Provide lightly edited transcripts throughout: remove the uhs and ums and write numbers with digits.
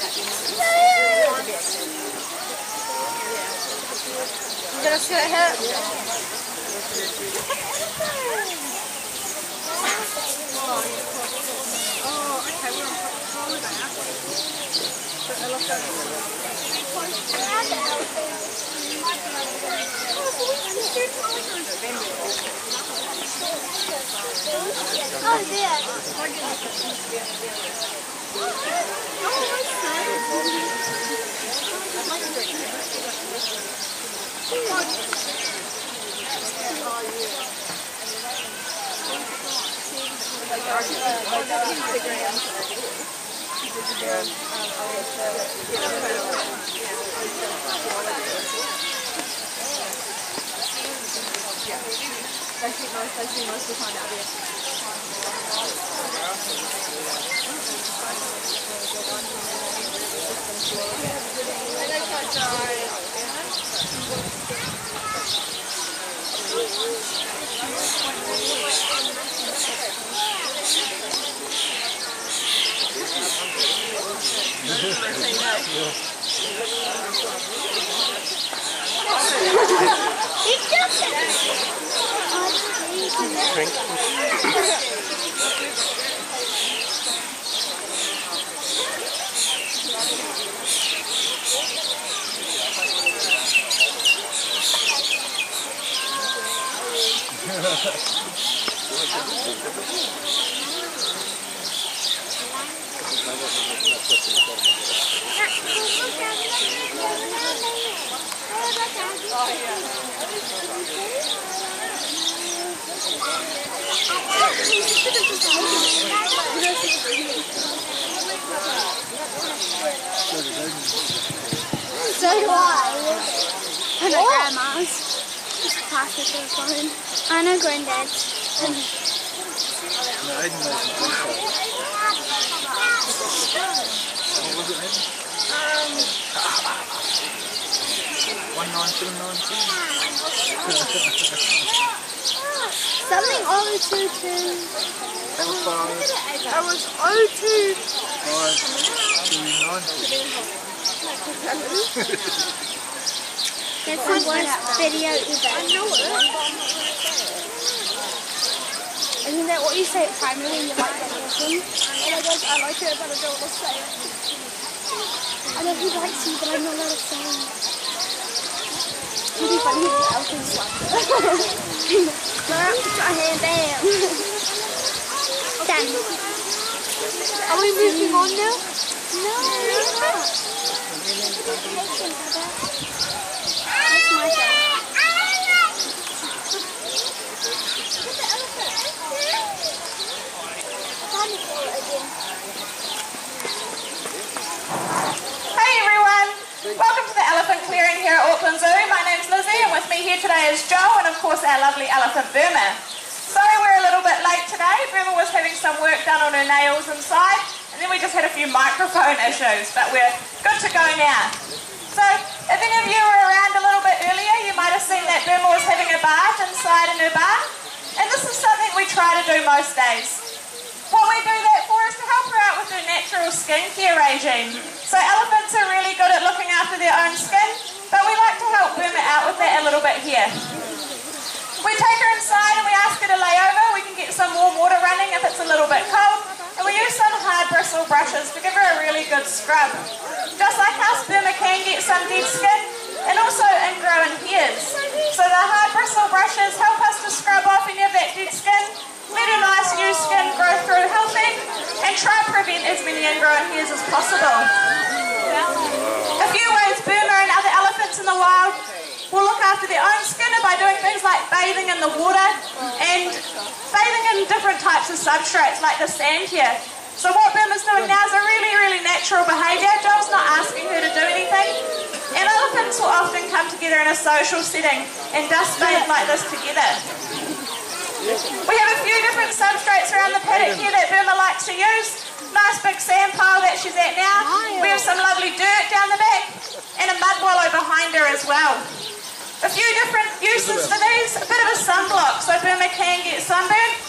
Did I see it hit? Oh, okay, we're on holiday. The elephant. Oh, there. They see most of the time out here. Drink. So do I. I know grandma's. Just past it or something. I know granddad's. No, Aiden knows some good stuff. What was it, Aiden? 19792. Something 022. That was 5. That was 02. 529. That's the worst video ever. I know it. Isn't that what you say at primary when you like that person? Oh my gosh, I like it, but I don't want to say it. I know he likes you, but I'm not allowed to say it. It'd be funny if the elephant slapped it. Put your hand down. Done. Are we moving on now? No, we're not. That's my job. Hey everyone! Welcome to the elephant clearing here at Auckland Zoo. My name's Lizzie and with me here today is Joe and of course our lovely elephant Burma. Sorry we're a little bit late today. Burma was having some work done on her nails inside and then we just had a few microphone issues, but we're good to go now. So if any of you were around a little bit earlier, you might have seen that Burma was having a bath inside in her barn, and this is something we try to do most days. What we do that for is to help her out with her natural skincare regime. So elephants are really good at looking after their own skin, but we like to help Burma out with that a little bit here. We take her inside and we ask her to lay over. We can get some warm water running if it's a little bit cold, and we use some hard bristle brushes to give her a really good scrub. Just like us, Burma can get some dead skin and also ingrowing hairs. So the hard bristle brushes help us to scrub off any of that dead skin, let her nice new skin grow through healthy, and try and prevent as many ingrown hairs as possible. A few ways Burma and other elephants in the wild will look after their own skin are by doing things like bathing in the water and bathing in different types of substrates like the sand here. So what Burma's doing now is a really, really natural behaviour. Joel's not asking her to do anything. And elephants will often come together in a social setting and dust bathe like this together. We have a few different substrates around the paddock here that Burma likes to use. Nice big sand pile that she's at now. We have some lovely dirt down the back and a mud wallow behind her as well. A few different uses for these. A bit of a sunblock so Burma can get sunburned.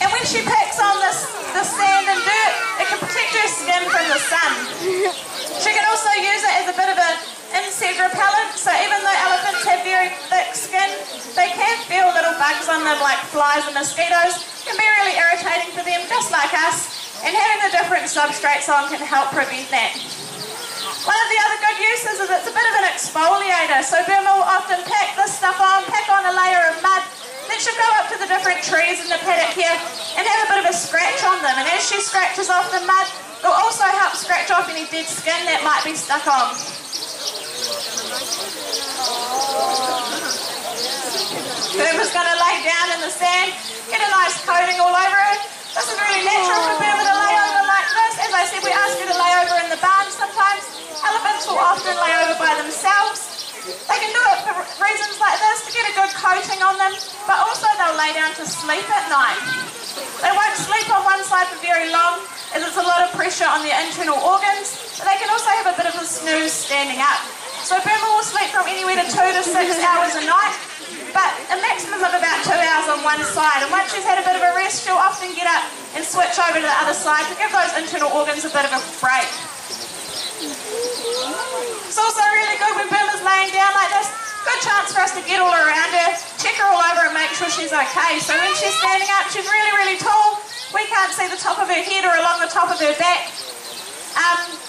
And when she picks on this sand and dirt, it can protect her skin from the sun. bugs on them like flies and mosquitoes can be really irritating for them, just like us, and having the different substrates on can help prevent that. One of the other good uses is it's a bit of an exfoliator, so Burma will often pack this stuff on, pack on a layer of mud, then she'll go up to the different trees in the paddock here and have a bit of a scratch on them, and as she scratches off the mud, it'll also help scratch off any dead skin that might be stuck on. Burma's going to lay down in the sand, get a nice coating all over her. This is really natural for Burma to lay over like this. As I said, we ask her to lay over in the barn sometimes. Elephants will often lay over by themselves. They can do it for reasons like this, to get a good coating on them, but also they'll lay down to sleep at night. They won't sleep on one side for very long, as it's a lot of pressure on their internal organs, but they can also have a bit of a snooze standing up. So Burma will sleep from anywhere to 2 to 6 hours a night, but a maximum of about 2 hours on one side. And once she's had a bit of a rest, she'll often get up and switch over to the other side to give those internal organs a bit of a break. It's also really good when Burma's laying down like this. Good chance for us to get all around her, check her all over and make sure she's okay. So when she's standing up, she's really, really tall. We can't see the top of her head or along the top of her back.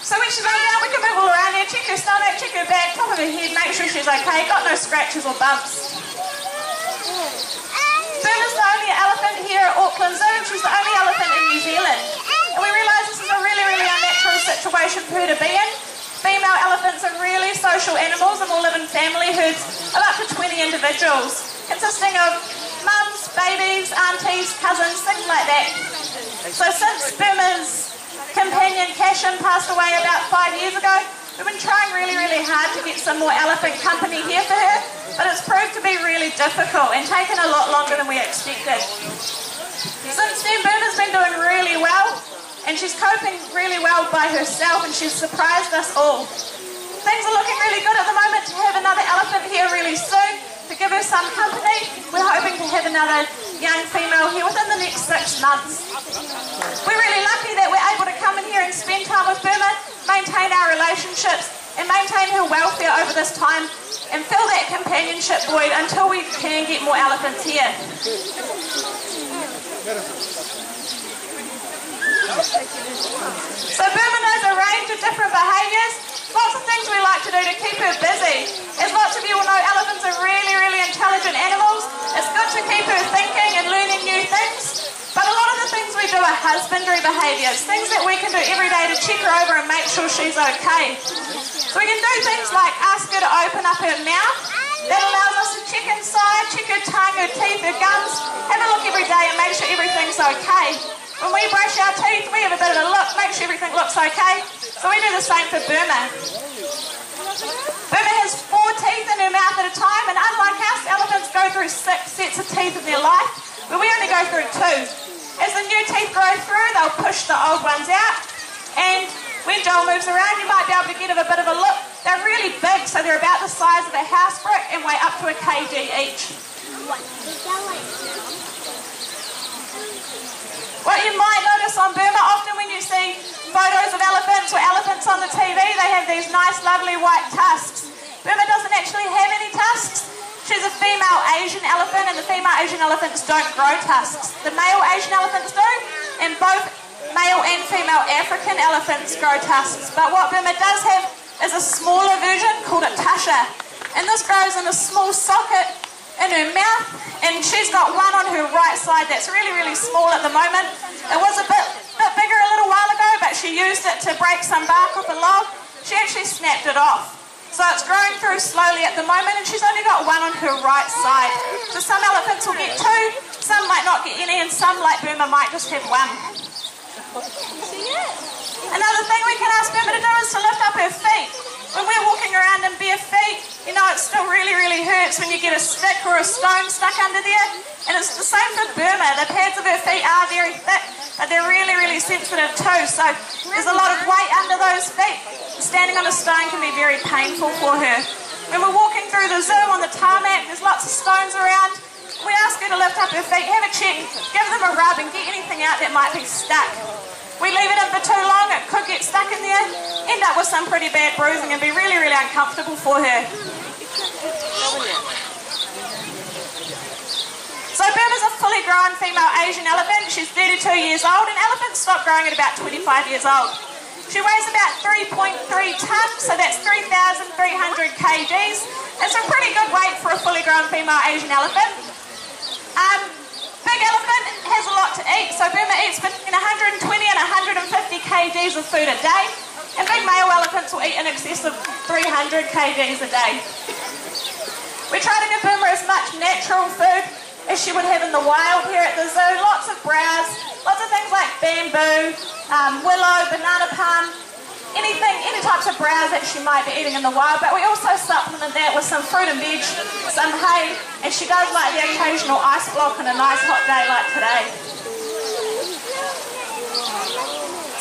So when she's laying down, we can move all around her, check her stomach, check her back, top of her head, make sure she's okay, got no scratches or bumps. Burma's the only elephant here at Auckland Zoo, and she's the only elephant in New Zealand. And we realise this is a really, really unnatural situation for her to be in. Female elephants are really social animals and will live in family herds of up to 20 individuals, consisting of mums, babies, aunties, cousins, things like that. So since Burma's companion Cashin passed away about 5 years ago, we've been trying really, really hard to get some more elephant company here for her, but it's proved to be really difficult and taken a lot longer than we expected. Since then, Burma's been doing really well, and she's coping really well by herself, and she's surprised us all. Things are looking really good at the moment to have another elephant here really soon to give her some company. We're hoping to have another young female here within the next 6 months. We're really lucky that we're able to come in here and spend time with Burma, maintain our relationships and maintain her welfare over this time and fill that companionship void until we can get more elephants here. So Burma knows a range of different behaviours, lots of things we like to do to keep her busy. As lots of you will know, elephants are really, really intelligent animals. It's good to keep her thinking and learning new things. But a lot of the things we do are husbandry behaviours, things that we can do every day to check her over and make sure she's okay. So we can do things like ask her to open up her mouth. That allows us to check inside, check her tongue, her teeth, her gums, have a look every day and make sure everything's okay. When we brush our teeth, we have a bit of a look, make sure everything looks okay. So we do the same for Burma. Burma has 4 teeth in her mouth at a time, and unlike us, elephants go through 6 sets of teeth in their life, but we only go through 2. As the new teeth grow through, they'll push the old ones out, and when Joel moves around, you might be able to get a bit of a look. They're really big, so they're about the size of a house brick and weigh up to a kg each. What you might notice on Burma, often when you see photos of elephants or elephants on the TV, they have these nice, lovely white tusks. Burma doesn't actually have any tusks. She's a female Asian elephant, and the female Asian elephants don't grow tusks. The male Asian elephants do, and both male and female African elephants grow tusks. But what Burma does have is a smaller version called a tusha, and this grows in a small socket in her mouth, and she's got one on her right side that's really, really small at the moment. It was a bit bigger a little while ago, but she used it to break some bark off a log. She actually snapped it off. So it's growing through slowly at the moment, and she's only got one on her right side. So some elephants will get 2, some might not get any, and some, like Burma, might just have 1. Another thing we can ask Burma to do is to lift up her feet. When we're walking around in bare feet, you know, it still really, really hurts when you get a stick or a stone stuck under there. And it's the same for Burma. The pads of her feet are very thick, but they're really, really sensitive too. So there's a lot of weight under those feet. Standing on a stone can be very painful for her. When we're walking through the zoo on the tarmac, there's lots of stones around. We ask her to lift up her feet, have a check, give them a rub and get anything out that might be stuck. We leave it in for too long, it could get stuck in there, end up with some pretty bad bruising and be really, really uncomfortable for her. Burma's a fully grown female Asian elephant. She's 32 years old, and elephants stop growing at about 25 years old. She weighs about 3.3 tonnes, so that's 3,300 kgs. It's a pretty good weight for a fully grown female Asian elephant. Big elephant has a lot to eat, so Burma eats between 120 and 150 kgs of food a day, and big male elephants will eat in excess of 300 kgs a day. We try to give Burma as much natural food as she would have in the wild here at the zoo. Lots of browse, lots of things like bamboo, willow, banana palm, any types of browse that she might be eating in the wild, but we also supplement that with some fruit and veg, some hay, and she does like the occasional ice block on a nice hot day like today.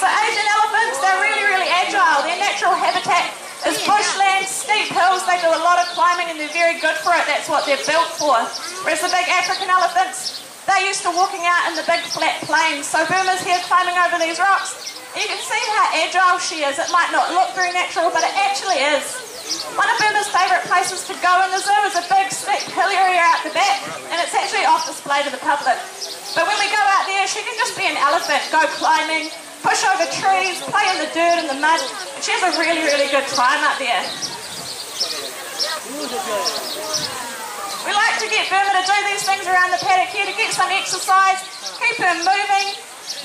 So Asian elephants, they're really, really agile. Their natural habitat is bushland, steep hills. They do a lot of climbing and they're very good for it. That's what they're built for. Whereas the big African elephants, they're used to walking out in the big flat plains. So Burma's here climbing over these rocks. And you can see how agile she is. It might not look very natural, but it actually is. One of Burma's favourite places to go in the zoo is a big steep hill area out the back, and it's actually off display to the public. But when we go out there, she can just be an elephant, go climbing, push over trees, play in the dirt and the mud, and she has a really, really good time up there. We like to get Burma to do these things around the paddock here to get some exercise, keep her moving.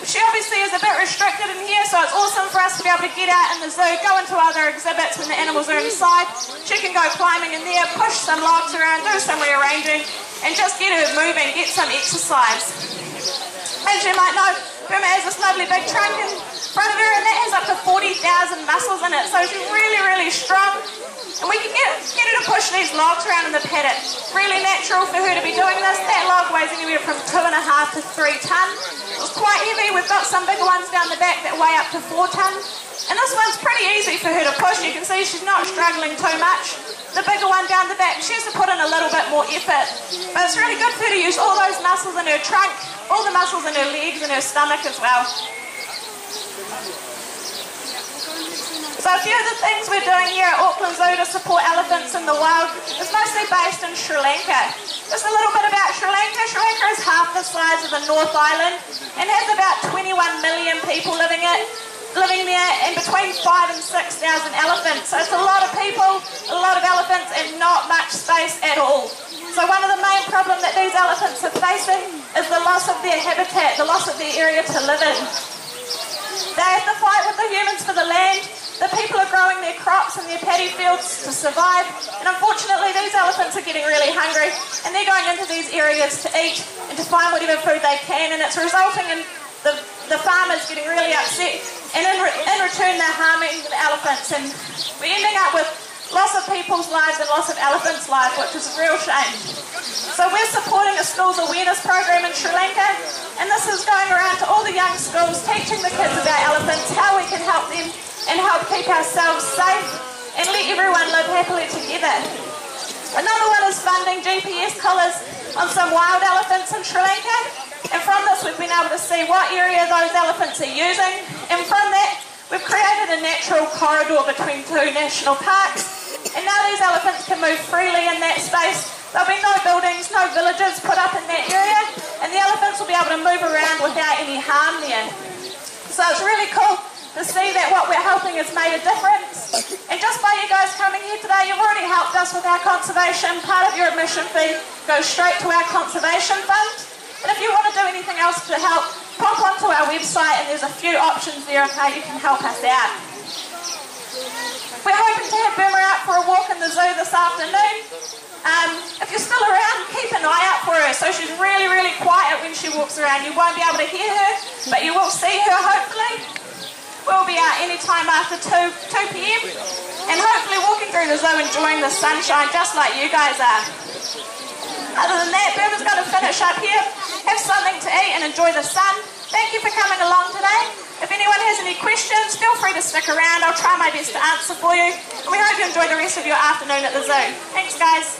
She obviously is a bit restricted in here, so it's awesome for us to be able to get out in the zoo, go into other exhibits when the animals are inside. She can go climbing in there, push some logs around, do some rearranging, and just get her moving, get some exercise. As you might know, Burma has this lovely big trunk in front of her, and that has up to 40,000 muscles in it, so she's really, really strong. And we can get her to push these logs around in the paddock. Really natural for her to be doing this. That log weighs anywhere from 2.5 to 3 tonnes. It's quite heavy. We've got some bigger ones down the back that weigh up to 4 tonnes. And this one's pretty easy for her to push. You can see she's not struggling too much. The bigger one down the back, she has to put in a little bit more effort. But it's really good for her to use all those muscles in her trunk, all the muscles in her legs and her stomach as well. So a few of the things we're doing here at Auckland Zoo to support elephants in the wild is mostly based in Sri Lanka. Just a little bit about Sri Lanka. Sri Lanka is half the size of the North Island and has about 21 million people living there, and between 5,000 and 6,000 elephants. So it's a lot of people, a lot of elephants, and not much space at all. So one of the main problems that these elephants are facing is the loss of their habitat, the loss of their area to live in. They have to fight with the humans for the land. The people are growing their crops and their paddy fields to survive, and unfortunately these elephants are getting really hungry, and they're going into these areas to eat and to find whatever food they can, and it's resulting in the farmers getting really upset, and in return they're harming the elephants, and we're ending up with loss of people's lives and loss of elephants' lives, which is a real shame. So we're supporting a schools awareness program in Sri Lanka, and this is going around to all the young schools, teaching the kids about elephants, how we can help them and help keep ourselves safe and let everyone live happily together. Another one is funding GPS collars on some wild elephants in Sri Lanka, and from this we've been able to see what area those elephants are using, and from that we've created a natural corridor between two national parks, and now these elephants can move freely in that space. There'll be no buildings, no villages put up in that area, and the elephants will be able to move around without any harm there. So it's really cool to see that what we're helping has made a difference. And just by you guys coming here today, you've already helped us with our conservation. Part of your admission fee goes straight to our conservation fund. And if you want to do anything else to help, pop onto our website and there's a few options there of how you can help us out. We're hoping to have Burma out for a walk in the zoo this afternoon. If you're still around, keep an eye out for her. So she's really, really quiet when she walks around. You won't be able to hear her, but you will see her hopefully. We'll be out any time after 2 p.m. and hopefully walking through the zoo enjoying the sunshine just like you guys are. Other than that, Burma's going to finish up here, have something to eat and enjoy the sun. Thank you for coming along today. If anyone has any questions, feel free to stick around. I'll try my best to answer for you. And we hope you enjoy the rest of your afternoon at the zoo. Thanks, guys.